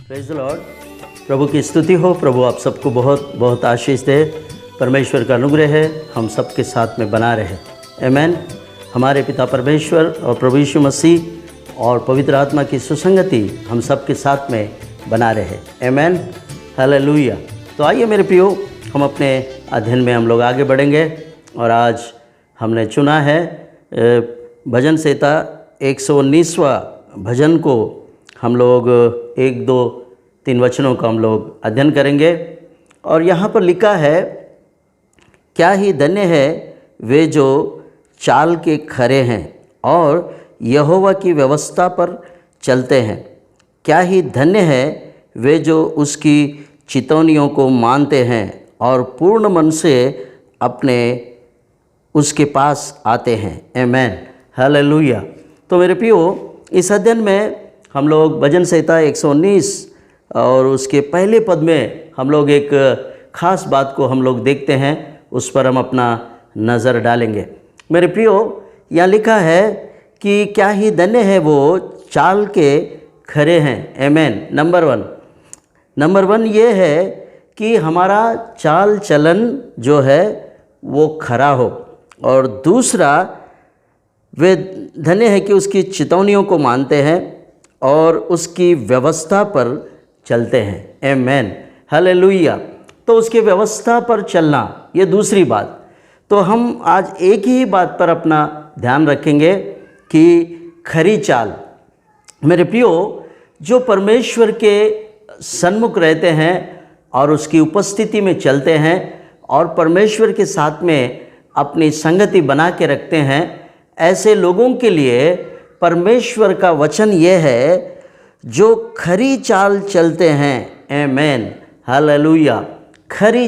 Praise the Lord. प्रभु की स्तुति हो। प्रभु आप सबको बहुत बहुत आशीष दे। परमेश्वर का अनुग्रह है हम सबके साथ में बना रहे। आमीन। हमारे पिता परमेश्वर और प्रभु यीशु मसीह और पवित्र आत्मा की सुसंगति हम सबके साथ में बना रहे। आमीन। हालेलुया। तो आइए मेरे प्रियो, हम अपने अध्ययन में हम लोग आगे बढ़ेंगे और आज हमने चुना है भजन संहिता 119वां भजन को हम लोग 1, 2, 3 वचनों का हम लोग अध्ययन करेंगे। और यहाँ पर लिखा है, क्या ही धन्य है वे जो चाल के खरे हैं और यहोवा की व्यवस्था पर चलते हैं। क्या ही धन्य है वे जो उसकी चितौनियों को मानते हैं और पूर्ण मन से अपने उसके पास आते हैं। आमीन। हालेलुया। तो मेरे प्रियो, इस अध्ययन में हम लोग भजन संहिता 119 और उसके पहले पद में हम लोग एक ख़ास बात को हम लोग देखते हैं, उस पर हम अपना नज़र डालेंगे। मेरे प्रियो, यहाँ लिखा है कि क्या ही धन्य है वो चाल के खरे हैं। आमीन। नंबर वन ये है कि हमारा चाल चलन जो है वो खरा हो, और दूसरा वे धन्य है कि उसकी चितौनियों को मानते हैं और उसकी व्यवस्था पर चलते हैं। आमीन। हालेलुया। तो उसकी व्यवस्था पर चलना, ये दूसरी बात। तो हम आज एक ही बात पर अपना ध्यान रखेंगे कि खरी चाल। मेरे प्रियो, जो परमेश्वर के सन्मुख रहते हैं और उसकी उपस्थिति में चलते हैं और परमेश्वर के साथ में अपनी संगति बना के रखते हैं, ऐसे लोगों के लिए परमेश्वर का वचन ये है, जो खरी चाल चलते हैं। आमीन। हालेलुया। खरी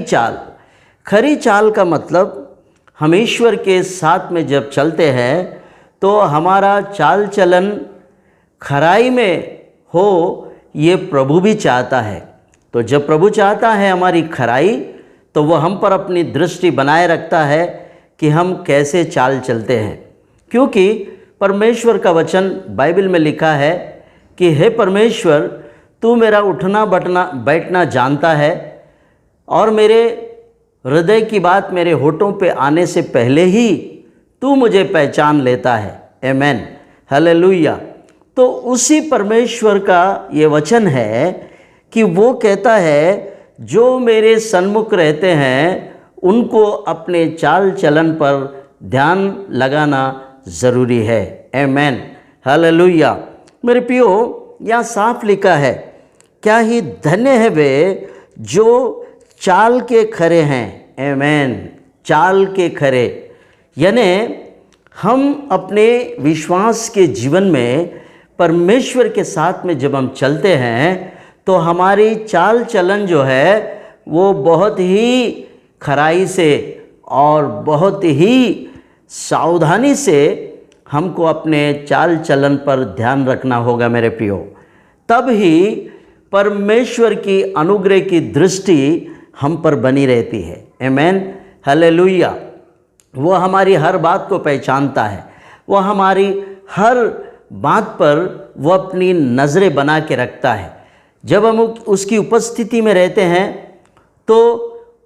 चाल का मतलब, हम ईश्वर के साथ में जब चलते हैं तो हमारा चाल चलन खराई में हो, ये प्रभु भी चाहता है। तो जब प्रभु चाहता है हमारी खराई, तो वो हम पर अपनी दृष्टि बनाए रखता है कि हम कैसे चाल चलते हैं। क्योंकि परमेश्वर का वचन बाइबल में लिखा है कि हे परमेश्वर, तू मेरा उठना बैठना जानता है और मेरे हृदय की बात मेरे होठों पे आने से पहले ही तू मुझे पहचान लेता है। आमीन। हालेलुया। तो उसी परमेश्वर का ये वचन है कि वो कहता है, जो मेरे सन्मुख रहते हैं उनको अपने चाल चलन पर ध्यान लगाना ज़रूरी है। आमीन। हालेलुया। मेरे प्रियो, यहाँ साफ लिखा है, क्या ही धन्य है वे जो चाल के खरे हैं। आमीन। चाल के खरे, यानी हम अपने विश्वास के जीवन में परमेश्वर के साथ में जब हम चलते हैं तो हमारी चाल चलन जो है वो बहुत ही खराई से और बहुत ही सावधानी से हमको अपने चाल चलन पर ध्यान रखना होगा मेरे प्रियो। तब ही परमेश्वर की अनुग्रह की दृष्टि हम पर बनी रहती है। आमीन। हालेलुया। वो हमारी हर बात को पहचानता है, वो हमारी हर बात पर वो अपनी नज़रें बना के रखता है। जब हम उसकी उपस्थिति में रहते हैं तो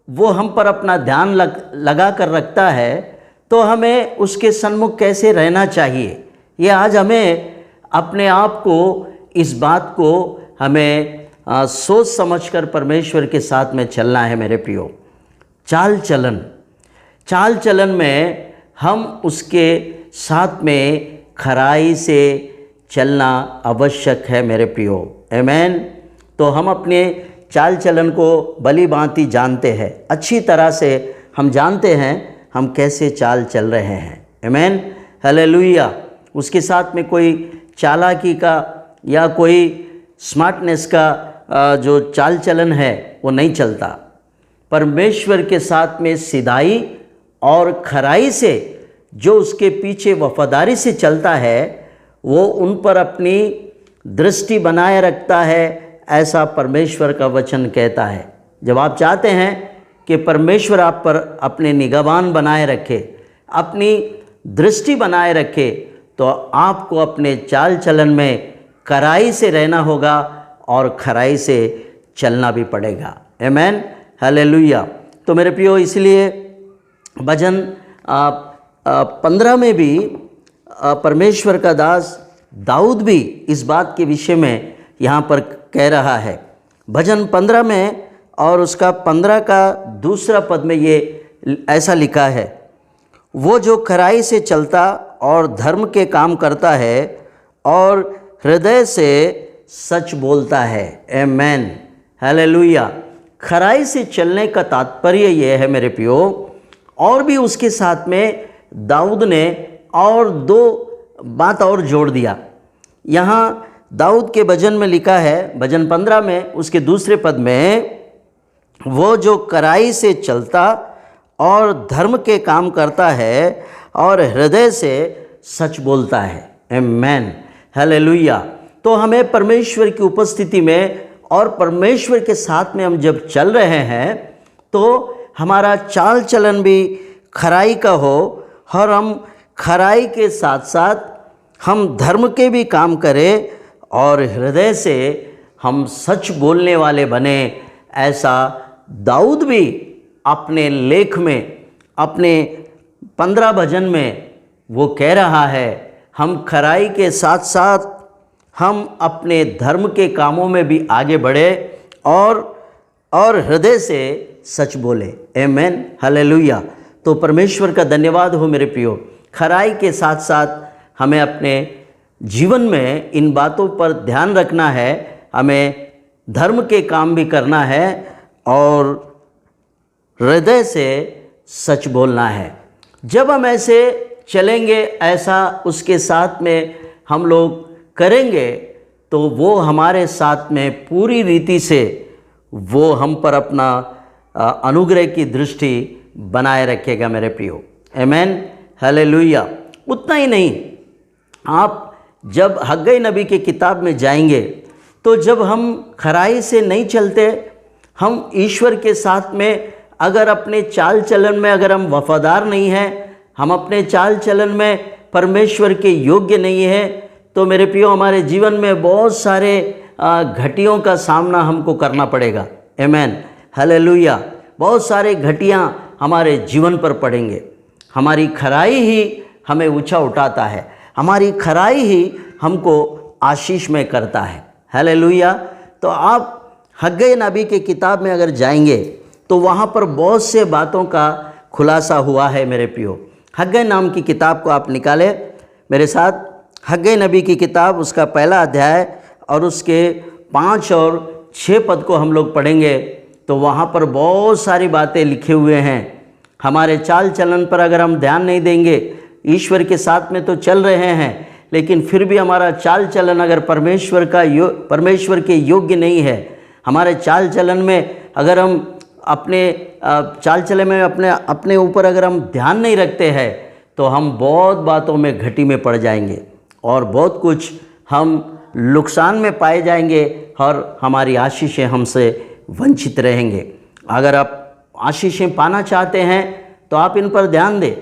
वो हम पर अपना ध्यान लगा कर रखता है। तो हमें उसके सन्मुख कैसे रहना चाहिए, ये आज हमें अपने आप को, इस बात को हमें सोच समझकर परमेश्वर के साथ में चलना है मेरे प्रियो। चाल चलन में हम उसके साथ में खराई से चलना आवश्यक है मेरे प्रियो। आमीन। तो हम अपने चाल चलन को भली भांति जानते हैं, अच्छी तरह से हम जानते हैं हम कैसे चाल चल रहे हैं। आमीन। हालेलुया। उसके साथ में कोई चालाकी का या कोई स्मार्टनेस का जो चाल चलन है वो नहीं चलता। परमेश्वर के साथ में सिधाई और खराई से जो उसके पीछे वफादारी से चलता है, वो उन पर अपनी दृष्टि बनाए रखता है, ऐसा परमेश्वर का वचन कहता है। जब आप चाहते हैं कि परमेश्वर आप पर अपने निगहबान बनाए रखे, अपनी दृष्टि बनाए रखे, तो आपको अपने चाल चलन में कड़ाई से रहना होगा और खराई से चलना भी पड़ेगा। आमेन, हालेलुया। तो मेरे प्रियो, इसलिए भजन 15 में भी परमेश्वर का दास दाऊद भी इस बात के विषय में यहाँ पर कह रहा है। भजन 15 में और उसका 15 का दूसरा पद में ये ऐसा लिखा है, वो जो खराई से चलता और धर्म के काम करता है और हृदय से सच बोलता है। आमेन, हालेलुया। खराई से चलने का तात्पर्य ये है मेरे प्रियो, और भी उसके साथ में दाऊद ने और 2 बात और जोड़ दिया। यहाँ दाऊद के भजन में लिखा है, भजन 15 में उसके दूसरे पद में, वो जो खराई से चलता और धर्म के काम करता है और हृदय से सच बोलता है। आमेन, हालेलुया। तो हमें परमेश्वर की उपस्थिति में और परमेश्वर के साथ में हम जब चल रहे हैं तो हमारा चाल चलन भी खराई का हो, और हम खराई के साथ साथ हम धर्म के भी काम करें और हृदय से हम सच बोलने वाले बने। ऐसा दाऊद भी अपने लेख में, अपने 15 भजन में वो कह रहा है, हम खराई के साथ साथ हम अपने धर्म के कामों में भी आगे बढ़े और हृदय से सच बोले। आमेन, हालेलुया। तो परमेश्वर का धन्यवाद हो मेरे प्रियो। खराई के साथ साथ हमें अपने जीवन में इन बातों पर ध्यान रखना है, हमें धर्म के काम भी करना है और हृदय से सच बोलना है। जब हम ऐसे चलेंगे, ऐसा उसके साथ में हम लोग करेंगे, तो वो हमारे साथ में पूरी रीति से वो हम पर अपना अनुग्रह की दृष्टि बनाए रखेगा मेरे प्रियो। आमेन, हालेलुया। उतना ही नहीं, आप जब हग्गई नबी के किताब में जाएंगे तो जब हम खराई से नहीं चलते, हम ईश्वर के साथ में अगर अपने चाल चलन में अगर हम वफादार नहीं हैं, हम अपने चाल चलन में परमेश्वर के योग्य नहीं हैं, तो मेरे प्रियो हमारे जीवन में बहुत सारे घटियों का सामना हमको करना पड़ेगा। आमेन, हालेलुया। बहुत सारे घटियाँ हमारे जीवन पर पड़ेंगे। हमारी खराई ही हमें ऊंचा उठाता है, हमारी खराई ही हमको आशीष में करता है। हालेलुया। तो आप हग्गई नबी के किताब में अगर जाएंगे तो वहाँ पर बहुत से बातों का खुलासा हुआ है मेरे प्रियो। हग्गई नाम की किताब को आप निकालें मेरे साथ। हग्गई नबी की किताब, उसका 1 अध्याय और उसके 5 और 6 पद को हम लोग पढ़ेंगे तो वहाँ पर बहुत सारी बातें लिखे हुए हैं। हमारे चाल चलन पर अगर हम ध्यान नहीं देंगे, ईश्वर के साथ में तो चल रहे हैं, लेकिन फिर भी हमारा चाल चलन अगर परमेश्वर के योग्य नहीं है, हमारे चाल चलन में अगर हम अपने चाल चलन में अपने ऊपर अगर हम ध्यान नहीं रखते हैं, तो हम बहुत बातों में घटी में पड़ जाएंगे और बहुत कुछ हम नुकसान में पाए जाएंगे और हमारी आशीषें हमसे वंचित रहेंगे। अगर आप आशीषें पाना चाहते हैं तो आप इन पर ध्यान दें।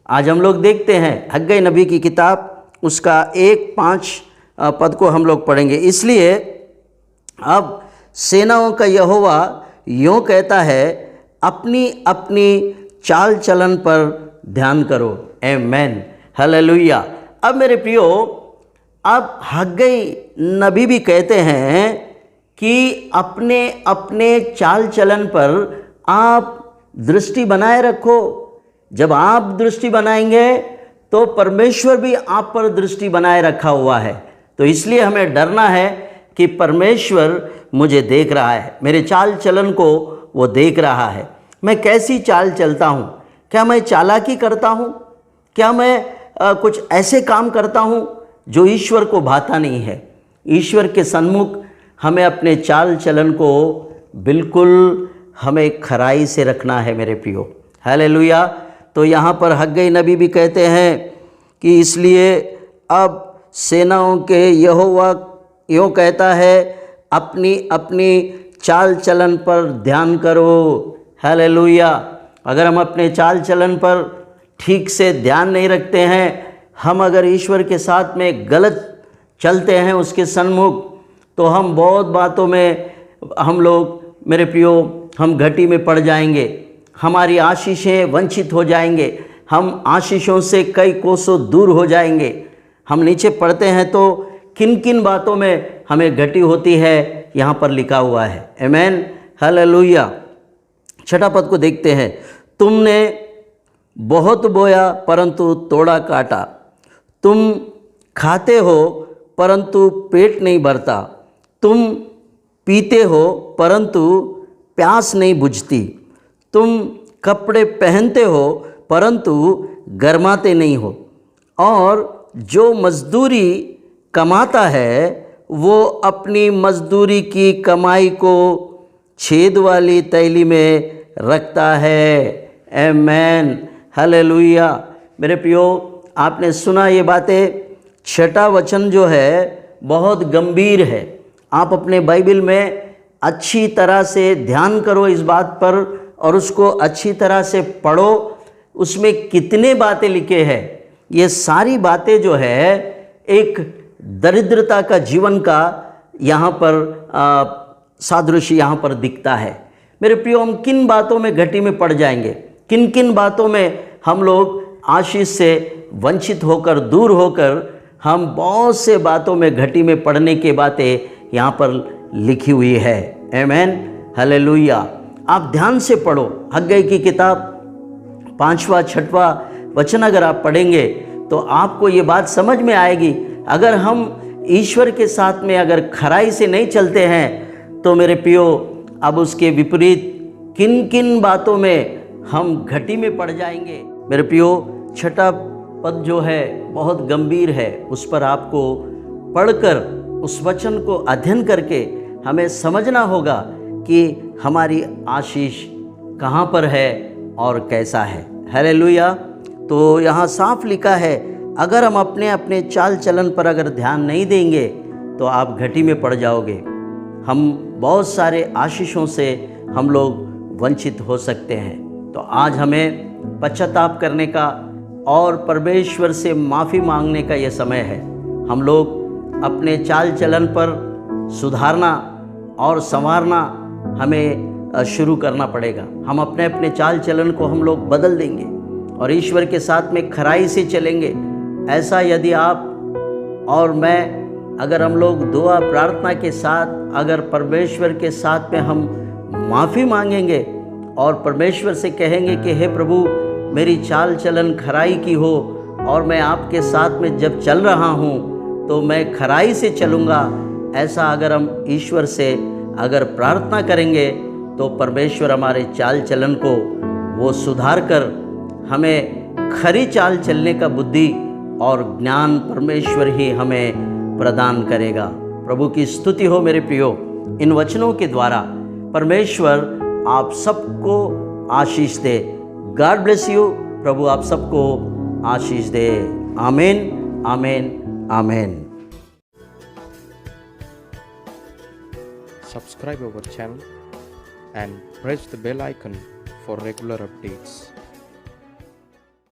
आज हम लोग देखते हैं हग्गई नबी की किताब, उसका 1-5 पद को हम लोग पढ़ेंगे। इसलिए अब सेनाओं का यहोवा यूँ कहता है, अपनी अपनी चाल चलन पर ध्यान करो। आमेन, हालेलुया। अब मेरे प्रियो, अब हग्गई नबी भी कहते हैं कि अपने अपने चाल चलन पर आप दृष्टि बनाए रखो। जब आप दृष्टि बनाएंगे तो परमेश्वर भी आप पर दृष्टि बनाए रखा हुआ है। तो इसलिए हमें डरना है कि परमेश्वर मुझे देख रहा है, मेरे चाल चलन को वो देख रहा है। मैं कैसी चाल चलता हूँ? क्या मैं चालाकी करता हूँ? क्या मैं कुछ ऐसे काम करता हूँ जो ईश्वर को भाता नहीं है? ईश्वर के सन्मुख हमें अपने चाल चलन को बिल्कुल हमें खराई से रखना है मेरे प्रियो। हालेलुया। तो यहाँ पर हग्गई नबी भी कहते हैं कि इसलिए अब सेनाओं के यहोवा यूँ कहता है, अपनी अपनी चाल चलन पर ध्यान करो। हालेलुया। अगर हम अपने चाल चलन पर ठीक से ध्यान नहीं रखते हैं, हम अगर ईश्वर के साथ में गलत चलते हैं उसके सन्मुख, तो हम बहुत बातों में हम लोग मेरे प्रियो हम घटी में पड़ जाएंगे, हमारी आशीषें वंचित हो जाएंगे, हम आशीषों से कई कोसों दूर हो जाएंगे। हम नीचे पढ़ते हैं तो किन किन बातों में हमें घटी होती है यहाँ पर लिखा हुआ है। आमीन, हालेलुया। छठा पद को देखते हैं। तुमने बहुत बोया परंतु तोड़ा काटा, तुम खाते हो परंतु पेट नहीं भरता, तुम पीते हो परंतु प्यास नहीं बुझती, तुम कपड़े पहनते हो परंतु गर्माते नहीं हो, और जो मजदूरी कमाता है वो अपनी मजदूरी की कमाई को छेद वाली तैली में रखता है। आमीन, हालेलुया। मेरे प्रियो, आपने सुना ये बातें। छठा वचन जो है बहुत गंभीर है। आप अपने बाइबल में अच्छी तरह से ध्यान करो इस बात पर और उसको अच्छी तरह से पढ़ो। उसमें कितने बातें लिखे हैं, ये सारी बातें जो है एक दरिद्रता का जीवन का यहाँ पर सादृश्य यहाँ पर दिखता है। मेरे प्रियो, हम किन बातों में घटी में पड़ जाएंगे, किन किन बातों में हम लोग आशीष से वंचित होकर दूर होकर हम बहुत से बातों में घटी में पड़ने की बातें यहाँ पर लिखी हुई है। आमीन, हालेलुया। आप ध्यान से पढ़ो। हग्गई की किताब 5वां 6वां वचन अगर आप पढ़ेंगे तो आपको ये बात समझ में आएगी। अगर हम ईश्वर के साथ में अगर खराई से नहीं चलते हैं तो मेरे प्रियो, अब उसके विपरीत किन किन बातों में हम घटी में पड़ जाएंगे। मेरे प्रियो, छठा पद जो है बहुत गंभीर है। उस पर आपको पढ़कर उस वचन को अध्ययन करके हमें समझना होगा कि हमारी आशीष कहाँ पर है और कैसा है। हालेलुया। तो यहाँ साफ लिखा है, अगर हम अपने अपने चाल चलन पर अगर ध्यान नहीं देंगे तो आप घटी में पड़ जाओगे। हम बहुत सारे आशीषों से हम लोग वंचित हो सकते हैं। तो आज हमें पश्चाताप करने का और परमेश्वर से माफ़ी मांगने का ये समय है। हम लोग अपने चाल चलन पर सुधारना और संवारना हमें शुरू करना पड़ेगा। हम अपने अपने चाल चलन को हम लोग बदल देंगे और ईश्वर के साथ में खराई से चलेंगे। ऐसा यदि आप और मैं अगर हम लोग दुआ प्रार्थना के साथ अगर परमेश्वर के साथ में हम माफ़ी मांगेंगे और परमेश्वर से कहेंगे कि हे प्रभु, मेरी चाल चलन खराई की हो और मैं आपके साथ में जब चल रहा हूँ तो मैं खराई से चलूँगा, ऐसा अगर हम ईश्वर से अगर प्रार्थना करेंगे तो परमेश्वर हमारे चाल चलन को वो सुधार कर हमें खरी चाल चलने का बुद्धि और ज्ञान परमेश्वर ही हमें प्रदान करेगा। प्रभु की स्तुति हो मेरे प्रियो। इन वचनों के द्वारा परमेश्वर आप सबको आशीष दे। God bless you. प्रभु आप सबको आशीष दे। आमीन, आमीन, आमीन। Subscribe our channel and press the bell icon for regular updates.